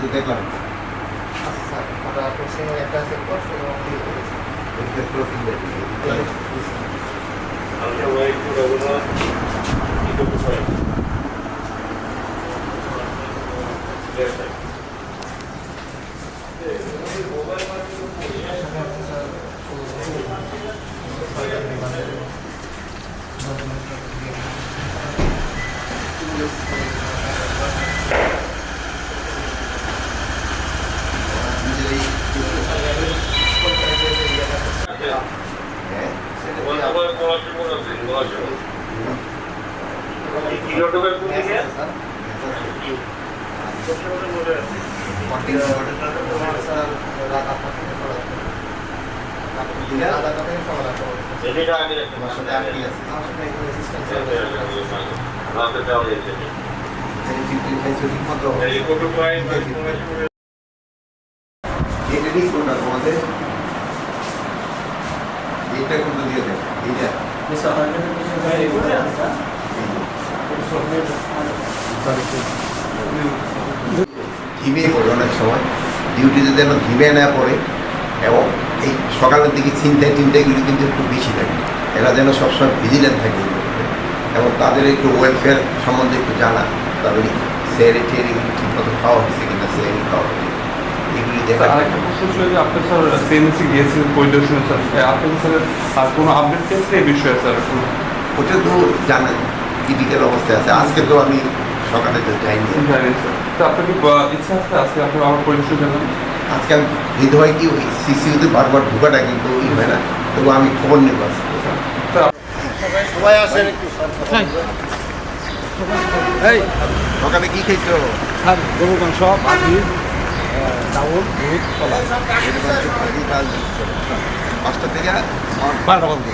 তো দেখলাম আচ্ছা ওটা কোচিং একটা আছে কোর্স এবং তোমাদের এইটা কোনটা দিয়ে দেয় এইটা ঘিমে পড়ে অনেক সময় ডিউটিতে যেন ঘিমে নেওয়া পড়ে এবং এই সকালের দিকে চিন্তাগুলি কিন্তু একটু বেশি থাকে এরা যেন সবসময় ভিজিলেন্ট থাকে এবং তাদের একটু ওয়েলফেয়ার সম্বন্ধে একটু জানা তাদের সেয়ারি টেয়ারিগুলি ঠিক মতো খাওয়া হয়েছে কিনা সেয়ারি খাওয়া হয়েছে এগুলি দেখা। আরেকটা প্রশ্ন ছিল যে আপনার স্যার সিএমসি গিয়েছিলেন পরিদর্শনে স্যার আপনার স্যার আর কোনো আপডেট পেয়েছে এই বিষয়ে স্যার? ওটা তো জানেন ক্রিটিক্যাল অবস্থায় আছে আজকে তো আমি সকালে তো যাইনি জানেন স্যার তো আপনার কি ইচ্ছা আছে আজকে আপনার আমার পরিদর্শন জানান? আজকে আমি ভিড় হয় কি ওই সিসিউতে বারবার ঢোকাটা কিন্তু ওই হয় না তবু আমি খবর নেব আজকে। সবাই আসেন একটু এই সকালে কি খেয়েছো? স্যার গরু মাংস ভাজি চাউল দুধ কলা 5টা থেকে 12টা পর্যন্ত